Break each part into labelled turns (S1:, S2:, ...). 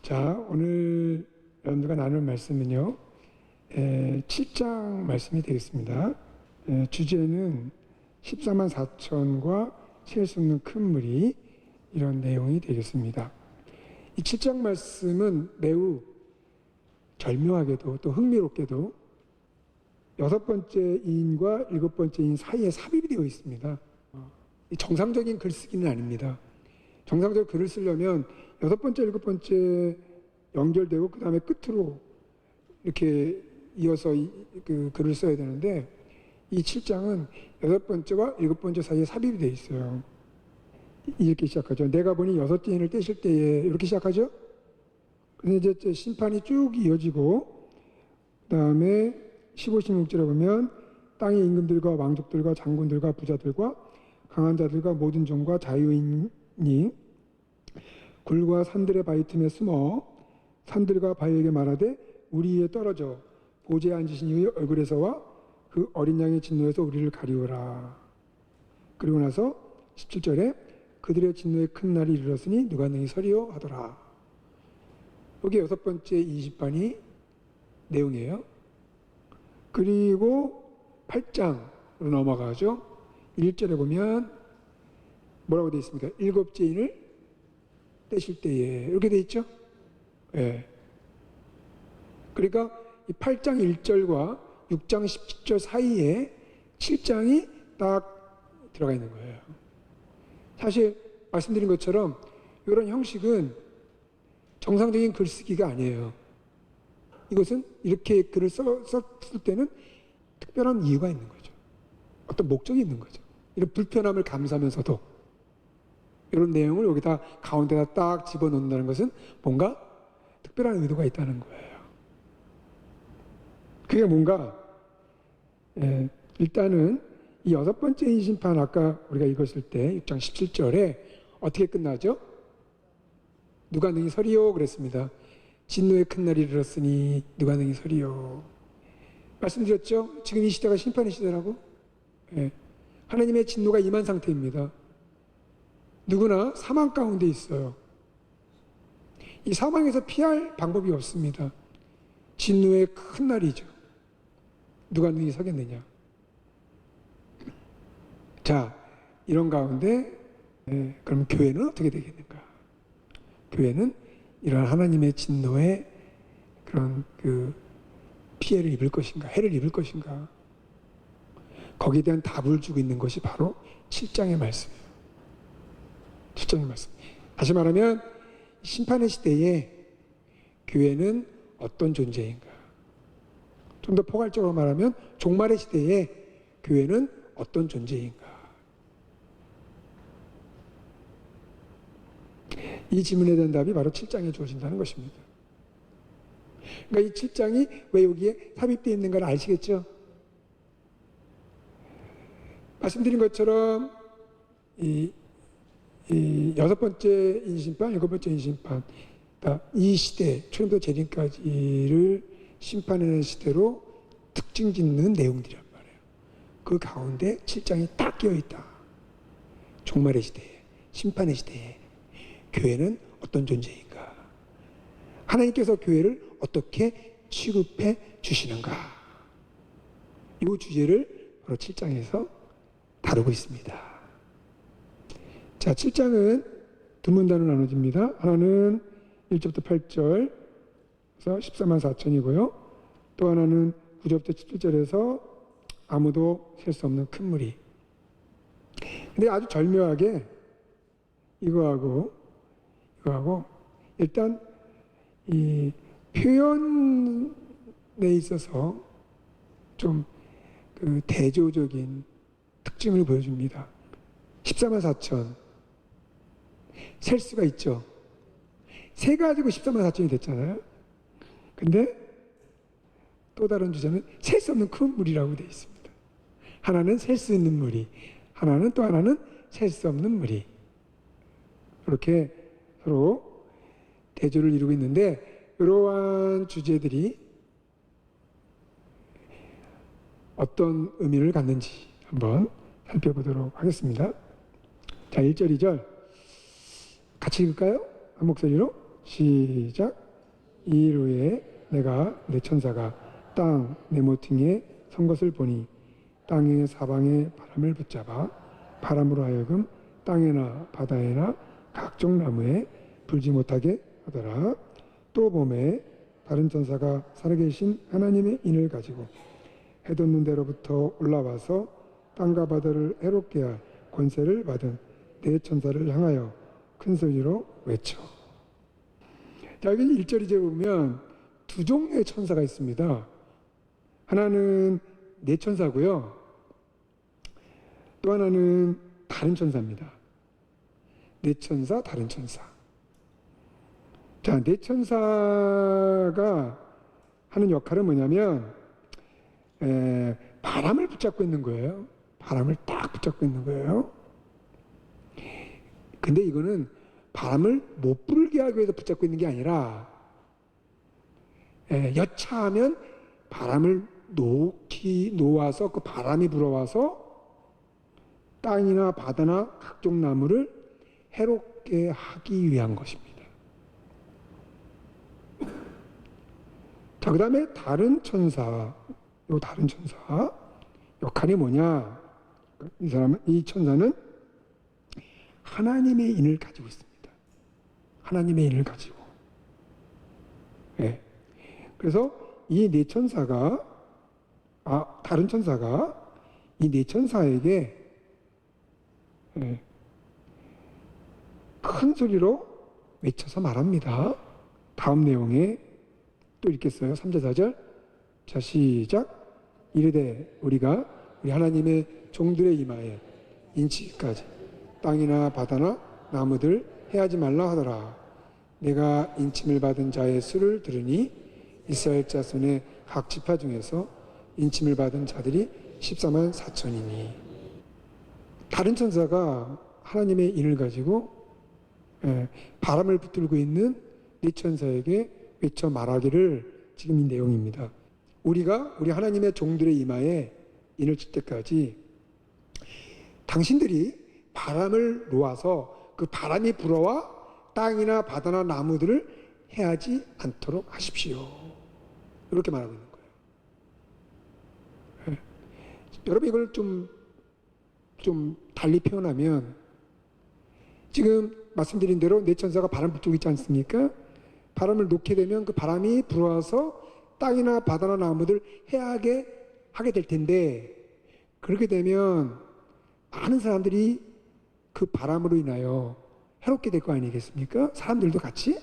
S1: 자, 오늘 여러분들과 나눌 말씀은요, 7장 말씀이 되겠습니다. 주제는 14만 4천과 셀 수 없는 큰 물이, 이런 내용이 되겠습니다. 이 7장 말씀은 매우 절묘하게도 또 흥미롭게도 6번째 이인과 7번째 이인 사이에 삽입이 되어 있습니다. 정상적인 글쓰기는 아닙니다. 정상적으로 글을 쓰려면 6번째, 7번째 연결되고 그 다음에 끝으로 이렇게 이어서 그 글을 써야 되는데, 이 7장은 6번째와 7번째 사이에 삽입이 되어 있어요. 이렇게 시작하죠. 내가 보니 6째 인을 떼실 때에, 이렇게 시작하죠. 그런데 이제 심판이 쭉 이어지고, 그 다음에 15, 16절에 보면 땅의 임금들과 왕족들과 장군들과 부자들과 강한 자들과 모든 종과 자유인이 굴과 산들의 바위 틈에 숨어 산들과 바위에게 말하되 우리 위에 떨어져 보좌에 앉으신 이의 얼굴에서와 그 어린 양의 진노에서 우리를 가리우라. 그리고 나서 17절에 그들의 진노의 큰 날이 이르렀으니 누가 능히 서리요 하더라. 여기 6번째 20반이 내용이에요. 그리고 8장으로 넘어가죠. 1절에 보면 뭐라고 되어 있습니까? 7째 인을 떼실 때에, 이렇게 되어 있죠? 예. 그러니까 이 8장 1절과 6장 17절 사이에 7장이 딱 들어가 있는 거예요. 사실 말씀드린 것처럼 이런 형식은 정상적인 글쓰기가 아니에요. 이것은 이렇게 글을 썼을 때는 특별한 이유가 있는 거죠. 어떤 목적이 있는 거죠. 이런 불편함을 감수하면서도 이런 내용을 여기다 가운데다 딱 집어넣는다는 것은 뭔가 특별한 의도가 있다는 거예요. 그게 뭔가, 일단은 이 6번째 인심판, 아까 우리가 읽었을 때 6장 17절에 어떻게 끝나죠? 누가 능히 서리요 그랬습니다. 진노의 큰 날이 이르렀으니 누가 능히 서리요. 말씀드렸죠? 지금 이 시대가 심판의 시대라고. 하나님의 진노가 임한 상태입니다. 누구나 사망 가운데 있어요. 이 사망에서 피할 방법이 없습니다. 진노의 큰 날이죠. 누가 능히 서겠느냐. 자, 이런 가운데 그럼 교회는 어떻게 되겠는가? 교회는 이런 하나님의 진노의 그런 그 피해를 입을 것인가, 해를 입을 것인가? 거기에 대한 답을 주고 있는 것이 바로 7장의 말씀이에요. 7장의 말씀. 다시 말하면 심판의 시대에 교회는 어떤 존재인가? 좀 더 포괄적으로 말하면 종말의 시대에 교회는 어떤 존재인가? 이 질문에 대한 답이 바로 7장에 주어진다는 것입니다. 그러니까 이 7장이 왜 여기에 삽입되어 있는 걸 아시겠죠? 말씀드린 것처럼 이 6번째 인심판, 7번째 인심판, 이 시대, 초림부터 재림까지를 심판하는 시대로 특징 짓는 내용들이란 말이에요. 그 가운데 7장이 딱 끼어있다. 종말의 시대에, 심판의 시대에 교회는 어떤 존재인가? 하나님께서 교회를 어떻게 취급해 주시는가? 이 주제를 바로 7장에서 다루고 있습니다. 자, 7장은 두 문단으로 나눠집니다. 하나는 1절부터 8절에서 14만 4천이고요. 또 하나는 9절부터 17절에서 아무도 셀 수 없는 큰 물이. 근데 아주 절묘하게 이거하고 일단 이 표현에 있어서 좀 그 대조적인 특징을 보여줍니다. 14만 4천 셀 수가 있죠. 세 가지고 14만 4천이 됐잖아요. 근데 또 다른 주제는 셀 수 없는 큰 물이라고 되어 있습니다. 하나는 셀 수 있는 물이, 하나는 또 하나는 셀 수 없는 물이. 이렇게 서로 대조를 이루고 있는데, 이러한 주제들이 어떤 의미를 갖는지 한번 살펴보도록 하겠습니다. 자, 1절, 2절 같이 읽을까요? 한 목소리로 시작. 이일 후에 내가 내 천사가 땅 네모팅에 선 것을 보니 땅의 사방에 바람을 붙잡아 바람으로 하여금 땅에나 바다에나 각종 나무에 불지 못하게 하더라. 또 봄에 다른 천사가 살아계신 하나님의 인을 가지고 해돋는 데로부터 올라와서 땅과 바다를 해롭게 할 권세를 받은 네 천사를 향하여 큰 소리로 외쳐. 자, 여기 1절 이제 보면 두 종류의 천사가 있습니다. 하나는 네 천사고요. 또 하나는 다른 천사입니다. 네 천사, 다른 천사. 자, 네 천사가 하는 역할은 뭐냐면 바람을 붙잡고 있는 거예요. 바람을 딱 붙잡고 있는 거예요. 근데 이거는 바람을 못 불게 하기 위해서 붙잡고 있는 게 아니라 여차하면 바람을 놓아서 그 바람이 불어와서 땅이나 바다나 각종 나무를 해롭게 하기 위한 것입니다. 자, 그 다음에 다른 천사, 다른 천사 역할이 뭐냐? 이 천사는 하나님의 인을 가지고 있습니다. 하나님의 인을 가지고. 네. 그래서 이 네 천사가, 다른 천사가 이 네 천사에게 큰 소리로 외쳐서 말합니다. 다음 내용에 또 읽겠어요. 3절 4절. 자, 시작. 이르되 우리가 우리 하나님의 종들의 이마에 인치기까지 땅이나 바다나 나무들 해하지 말라 하더라. 내가 인침을 받은 자의 수를 들으니 이스라엘 자손의 각 지파 중에서 인침을 받은 자들이 14만 4천이니. 다른 천사가 하나님의 인을 가지고 바람을 붙들고 있는 네 천사에게 외쳐 말하기를 지금 이 내용입니다. 우리가 우리 하나님의 종들의 이마에 인을 칠 때까지 당신들이 바람을 놓아서 그 바람이 불어와 땅이나 바다나 나무들을 해하지 않도록 하십시오. 이렇게 말하고 있는 거예요. 여러분, 이걸 좀 달리 표현하면 지금 말씀드린 대로 네 천사가 바람 붙고 있지 않습니까? 바람을 놓게 되면 그 바람이 불어와서 땅이나 바다나 나무들 해하게 하게 될 텐데, 그렇게 되면 많은 사람들이 그 바람으로 인하여 해롭게 될 거 아니겠습니까? 사람들도 같이.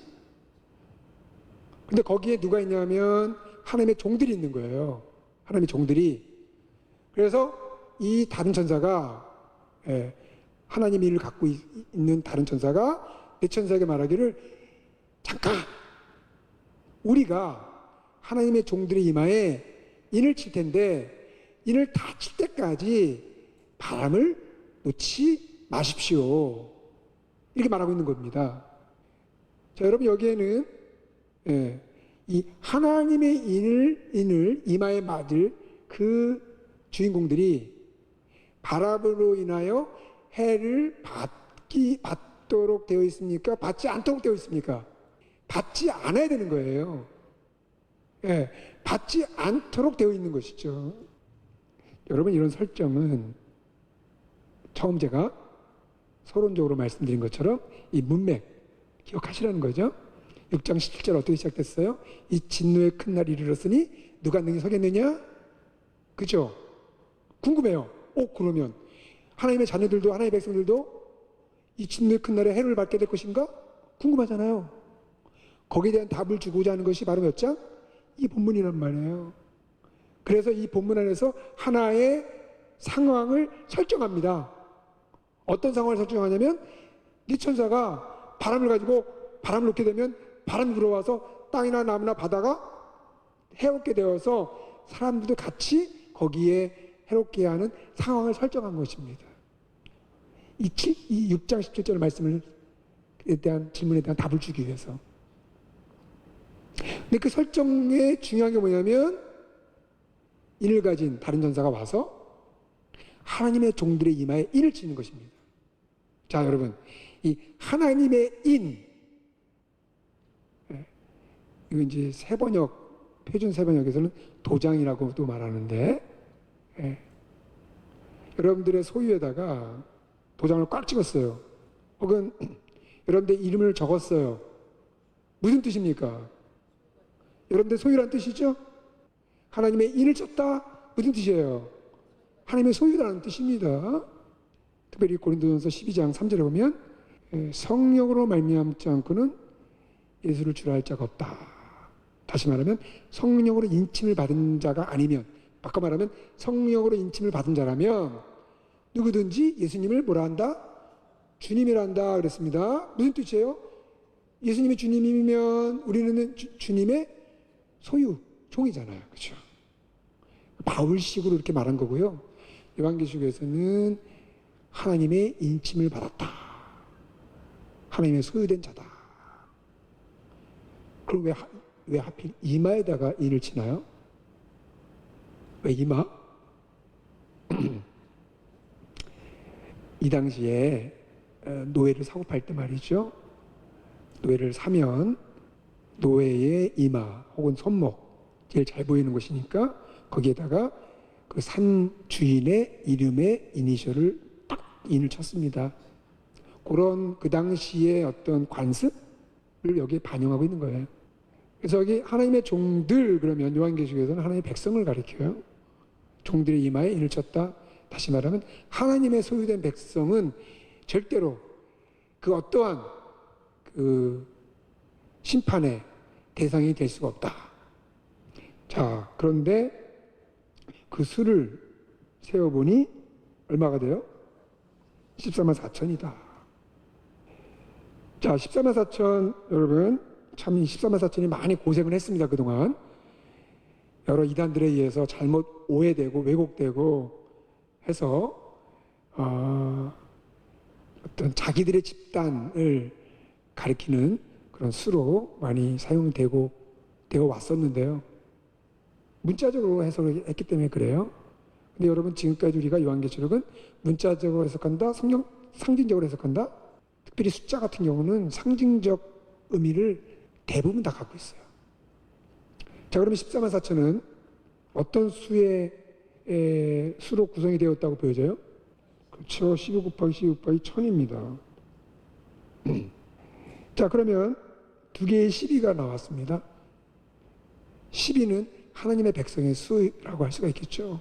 S1: 근데 거기에 누가 있냐면 하나님의 종들이 있는 거예요. 하나님의 종들이. 그래서 이 다른 천사가 하나님의 일을 갖고 있는 다른 천사가 네 천사에게 말하기를, 잠깐, 우리가 하나님의 종들의 이마에 인을 칠 텐데 인을 다 칠 때까지 바람을 놓지 마십시오. 이렇게 말하고 있는 겁니다. 자, 여러분, 여기에는 이 하나님의 인을 이마에 맞을 그 주인공들이 바람으로 인하여 해를 받도록 되어 있습니까? 받지 않도록 되어 있습니까? 받지 않아야 되는 거예요. 받지 않도록 되어 있는 것이죠. 여러분, 이런 설정은 처음 제가 서론적으로 말씀드린 것처럼 이 문맥 기억하시라는 거죠. 6장 17절 어떻게 시작됐어요? 이 진노의 큰 날이 이르렀으니 누가 능히 서겠느냐? 그죠? 궁금해요. 그러면 하나님의 자녀들도, 하나님의 백성들도 이 진노의 큰 날에 해를 받게 될 것인가? 궁금하잖아요. 거기에 대한 답을 주고자 하는 것이 바로 몇 장? 이 본문이란 말이에요. 그래서 이 본문 안에서 하나의 상황을 설정합니다. 어떤 상황을 설정하냐면 네 천사가 바람을 가지고 바람을 놓게 되면 바람이 불어와서 땅이나 나무나 바다가 해롭게 되어서 사람들도 같이 거기에 해롭게 하는 상황을 설정한 것입니다. 이 6장 17절 말씀에 대한 질문에 대한 답을 주기 위해서. 근데 그 설정의 중요한 게 뭐냐면 인을 가진 다른 전사가 와서 하나님의 종들의 이마에 인을 치는 것입니다. 자, 여러분, 이 하나님의 인, 이거 이제 새번역, 표준 새번역에서는 도장이라고도 말하는데, 예. 여러분들의 소유에다가 도장을 꽉 찍었어요. 혹은 여러분들 이름을 적었어요. 무슨 뜻입니까? 여러분들 소유란 뜻이죠? 하나님의 인을 쳤다? 무슨 뜻이에요? 하나님의 소유라는 뜻입니다. 특별히 고린도전서 12장 3절에 보면 성령으로 말미암지 않고는 예수를 주라 할 자가 없다. 다시 말하면 성령으로 인침을 받은 자가 아니면, 바꿔 말하면 성령으로 인침을 받은 자라면 누구든지 예수님을 뭐라 한다? 주님이라 한다 그랬습니다. 무슨 뜻이에요? 예수님이 주님이면 우리는 주님의 소유, 종이잖아요. 그렇죠? 바울식으로 이렇게 말한 거고요. 요한계시록에서는 하나님의 인침을 받았다. 하나님의 소유된 자다. 그럼 왜 하필 이마에다가 인을 치나요? 왜 이마? 이 당시에 노예를 사고 팔 때 말이죠. 노예를 사면 노예의 이마 혹은 손목, 제일 잘 보이는 곳이니까 거기에다가 그 산 주인의 이름의 이니셜을 딱 인을 쳤습니다. 그런 그 당시의 어떤 관습을 여기에 반영하고 있는 거예요. 그래서 여기 하나님의 종들, 그러면 요한계시록에서는 하나님의 백성을 가리켜요. 종들의 이마에 인을 쳤다. 다시 말하면 하나님의 소유된 백성은 절대로 그 어떠한 그 심판의 대상이 될 수가 없다. 자, 그런데 그 수를 세어보니 얼마가 돼요? 14만 4천이다. 자, 14만 4천, 여러분, 참 14만 4천이 많이 고생을 했습니다, 그동안. 여러 이단들에 의해서 잘못 오해되고 왜곡되고 해서, 어떤 자기들의 집단을 가리키는 그런 수로 많이 사용되고 왔었는데요. 문자적으로 해석을 했기 때문에 그래요. 근데 여러분, 지금까지 우리가 요한계시록은 문자적으로 해석한다, 상징적으로 해석한다. 특별히 숫자 같은 경우는 상징적 의미를 대부분 다 갖고 있어요. 자, 그러면 14만 4천은 어떤 수로 구성이 되었다고 보여져요? 그렇죠. 12 곱하기 12 곱하기 1000입니다. 자, 그러면 두 개의 12가 나왔습니다. 12는 하나님의 백성의 수라고 할 수가 있겠죠.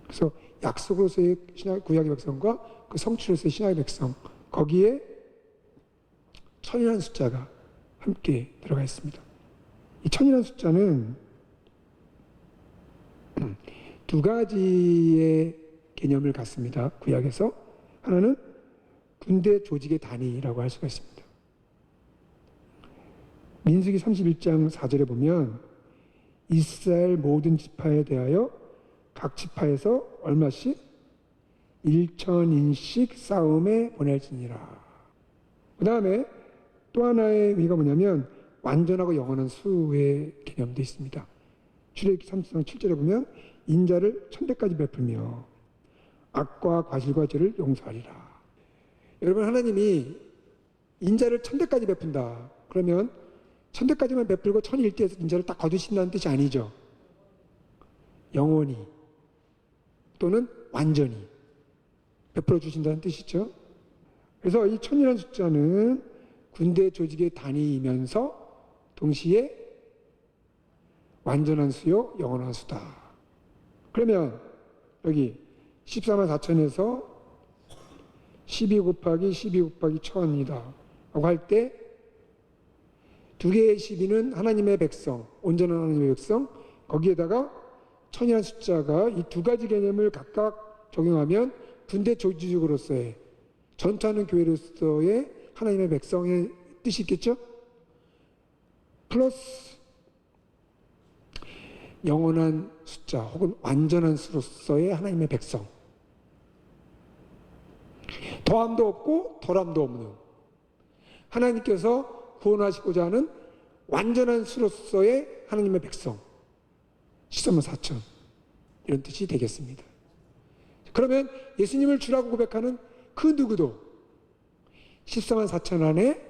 S1: 그래서 약속으로서의 구약의 백성과 그 성취로서의 신약의 백성, 거기에 1000이라는 숫자가 함께 들어가 있습니다. 이 1000이라는 숫자는 두 가지의 개념을 갖습니다. 구약에서. 하나는 군대 조직의 단위라고 할 수가 있습니다. 민수기 31장 4절에 보면 이스라엘 모든 지파에 대하여 각 지파에서 얼마씩? 1000인씩 싸움에 보낼지니라. 그 다음에 또 하나의 의미가 뭐냐면 완전하고 영원한 수의 개념도 있습니다. 출애굽기 30장 7절에 보면 인자를 1000대까지 베풀며 악과 과실과 죄를 용서하리라. 여러분, 하나님이 인자를 1000대까지 베푼다. 그러면 1000대까지만 베풀고 1001대에서 인자를 딱 거두신다는 뜻이 아니죠. 영원히 또는 완전히 베풀어 주신다는 뜻이죠. 그래서 이 1000이라는 숫자는 군대 조직의 단위이면서 동시에 완전한 수요, 영원한 수다. 그러면 여기 14만 4천에서 12 곱하기 12 곱하기 1000이다 라고 할 때 두 개의 12는 하나님의 백성, 온전한 하나님의 백성, 거기에다가 1000이라는 숫자가 이 두 가지 개념을 각각 적용하면 군대 조직으로서의, 전투하는 교회로서의 하나님의 백성의 뜻이 있겠죠? 플러스 영원한 숫자 혹은 완전한 수로서의 하나님의 백성, 더함도 없고 덜함도 없는 하나님께서 구원하시고자 하는 완전한 수로서의 하나님의 백성 13만 4천, 이런 뜻이 되겠습니다. 그러면 예수님을 주라고 고백하는 그 누구도 14만 4천 안에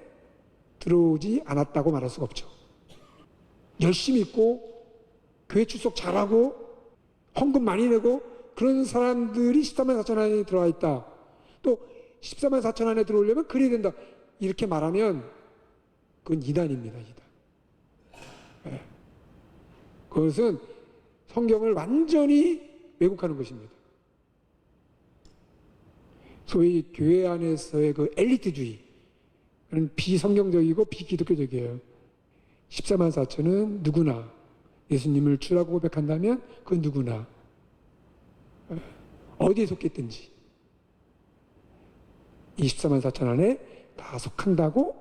S1: 들어오지 않았다고 말할 수가 없죠. 열심히 있고 교회 출석 잘하고 헌금 많이 내고 그런 사람들이 14만 4천 안에 들어와 있다. 또 14만 4천 안에 들어오려면 그래야 된다. 이렇게 말하면 그건 이단입니다. 이단. 네. 그것은 성경을 완전히 왜곡하는 것입니다. 소위 교회 안에서의 그 엘리트주의, 그런 비성경적이고 비기독교적이에요. 14만 4천은 누구나 예수님을 주라고 고백한다면 그 누구나 어디에 속했든지 24만 4천 안에 다 속한다고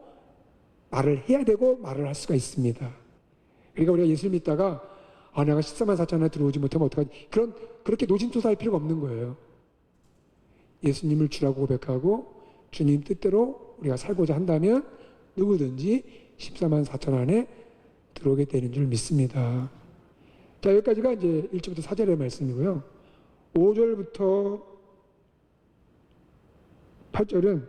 S1: 말을 해야 되고 말을 할 수가 있습니다. 그러니까 우리가 예수를 믿다가 내가 14만 4천 안에 들어오지 못하면 어떡하지? 그렇게 노심초사할 필요가 없는 거예요. 예수님을 주라고 고백하고 주님 뜻대로 우리가 살고자 한다면 누구든지 14만 4천 안에 들어오게 되는 줄 믿습니다. 자, 여기까지가 이제 1절부터 4절의 말씀이고요. 5절부터 8절은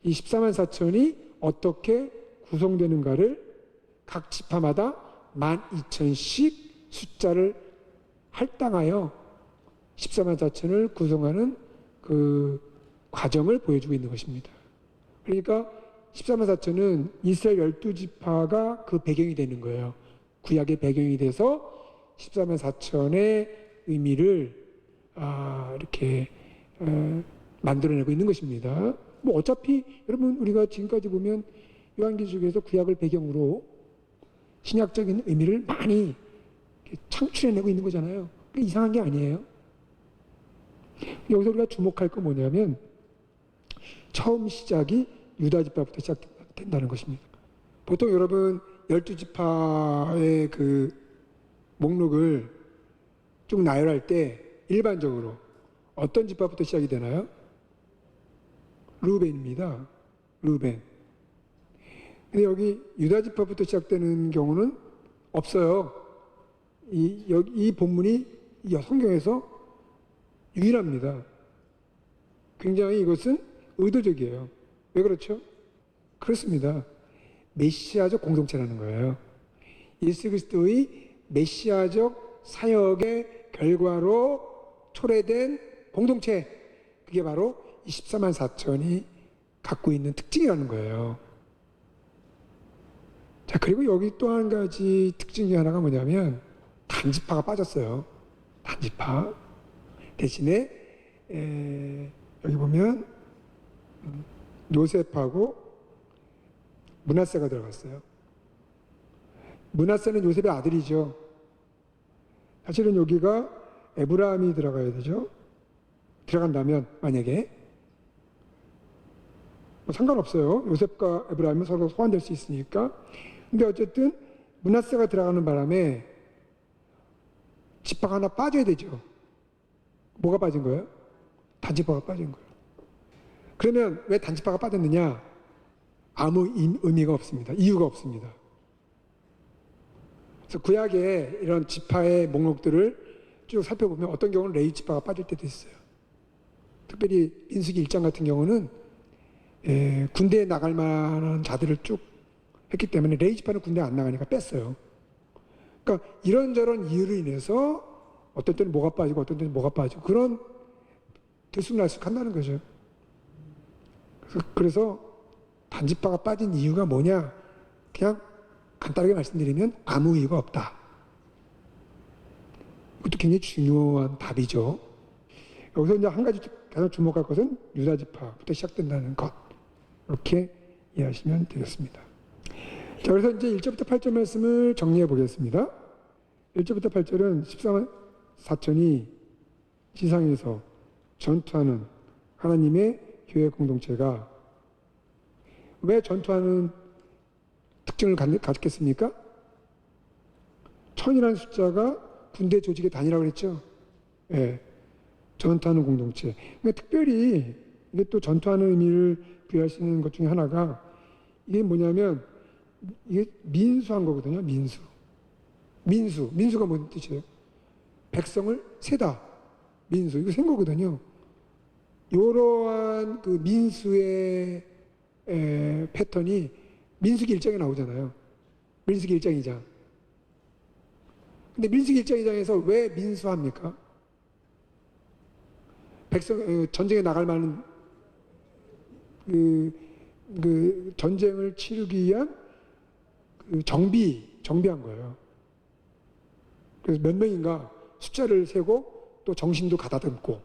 S1: 이 14만 4천이 어떻게 구성되는가를 각 지파마다 12,000씩 숫자를 할당하여 14만 4천을 구성하는 그 과정을 보여주고 있는 것입니다. 그러니까 14만 4천은 이스라엘 12지파가 그 배경이 되는 거예요. 구약의 배경이 돼서 14만 4천의 의미를 이렇게 만들어내고 있는 것입니다. 뭐 어차피 여러분 우리가 지금까지 보면 요한계시록에서 구약을 배경으로 신약적인 의미를 많이 창출해내고 있는 거잖아요. 이상한 게 아니에요. 여기서 우리가 주목할 건 뭐냐면 처음 시작이 유다지파부터 시작된다는 것입니다. 보통 여러분 12지파의 그 목록을 쭉 나열할 때 일반적으로 어떤 지파부터 시작이 되나요? 르우벤입니다. 르우벤. 근데 여기 유다지파부터 시작되는 경우는 없어요. 이 본문이 성경에서 유일합니다. 굉장히 이것은 의도적이에요. 왜 그렇죠? 그렇습니다. 메시아적 공동체라는 거예요. 예수 그리스도의 메시아적 사역의 결과로 초래된 공동체, 그게 바로 24만 4천이 갖고 있는 특징이라는 거예요. 자, 그리고 여기 또 한 가지 특징이 하나가 뭐냐면 단지파가 빠졌어요. 단지파. 대신에 여기 보면 요셉하고 므낫세가 들어갔어요. 므낫세는 요셉의 아들이죠. 사실은 여기가 에브라임이 들어가야 되죠. 들어간다면 만약에 뭐 상관없어요. 요셉과 에브라임은 서로 소환될 수 있으니까. 근데 어쨌든 므낫세가 들어가는 바람에 지파가 하나 빠져야 되죠. 뭐가 빠진 거예요? 단지파가 빠진 거예요. 그러면 왜 단지파가 빠졌느냐? 아무 의미가 없습니다. 이유가 없습니다. 그래서 구약의 이런 지파의 목록들을 쭉 살펴보면 어떤 경우는 레위 지파가 빠질 때도 있어요. 특별히 민수기 1장 같은 경우는 군대에 나갈 만한 자들을 쭉 했기 때문에 레위 지파는 군대에 안 나가니까 뺐어요. 그러니까 이런저런 이유로 인해서 어떤 때는 뭐가 빠지고 어떤 때는 뭐가 빠지고 그런 들쑥날쑥한다는 거죠. 그래서 단지파가 빠진 이유가 뭐냐? 그냥 간단하게 말씀드리면 아무 이유가 없다. 이것도 굉장히 중요한 답이죠. 여기서 이제 한 가지 가장 주목할 것은 유다지파부터 시작된다는 것. 이렇게 이해하시면 되겠습니다. 자, 그래서 이제 1절부터 8절 말씀을 정리해 보겠습니다. 1절부터 8절은 14만 4천이 지상에서 전투하는 하나님의 교회 공동체가 왜 전투하는 특징을 갖겠습니까? 1000이라는 숫자가 군대 조직의 단위라고 그랬죠. 예, 전투하는 공동체. 그러니까 특별히 이게 또 전투하는 의미를 부여할 수 있는 것 중에 하나가 이게 뭐냐면 이게 민수한 거거든요. 민수가 뭔 뜻이에요? 백성을 세다. 민수. 이거 센 거거든요. 이러한 그 민수의 패턴이 민수기 1장에 나오잖아요. 민수기 1장 2장. 근데 민수기 1장 2장에서 왜 민수합니까? 전쟁에 나갈 만한 그 전쟁을 치르기 위한 그 정비한 거예요. 그래서 몇 명인가 숫자를 세고 또 정신도 가다듬고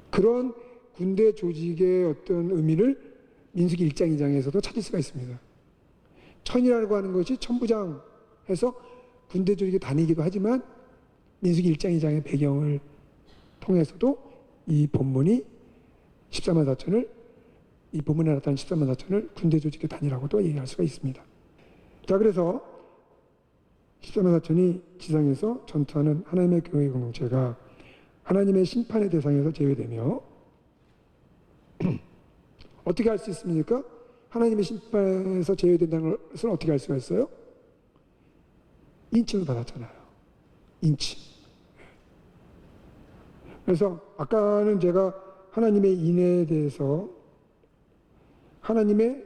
S1: 그런 군대 조직의 어떤 의미를 민수기 1장 2장에서도 찾을 수가 있습니다. 천이라고 하는 것이 천부장해서 군대 조직이 다니기도 하지만 민수기 1장 2장의 배경을 통해서도 이 본문이 14만 4천을 이 본문에 나타난 14만 4천을 군대 조직의 단위라고도 얘기할 수가 있습니다. 자, 그래서 14만 4천이 지상에서 전투하는 하나님의 교회 공동체가 하나님의 심판의 대상에서 제외되며 어떻게 할 수 있습니까? 하나님의 심판에서 제외된다는 것을 어떻게 할 수가 있어요? 인침을 받았잖아요. 인침. 그래서 아까는 제가 하나님의 인애에 대해서 하나님의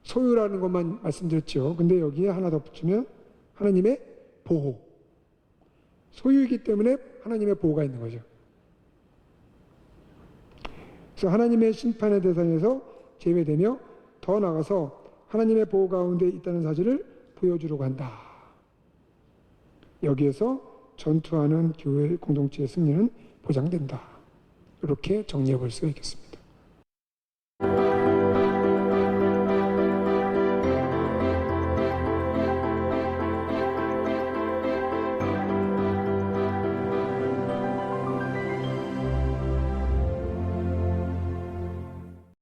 S1: 소유라는 것만 말씀드렸죠. 근데 여기에 하나 더 붙이면 하나님의 보호. 소유이기 때문에 하나님의 보호가 있는 거죠. 그래서 하나님의 심판의 대상에서 제외되며 더 나아가서 하나님의 보호 가운데 있다는 사실을 보여주려고 한다. 여기에서 전투하는 교회 공동체의 승리는 보장된다. 이렇게 정리해 볼 수가 있겠습니다.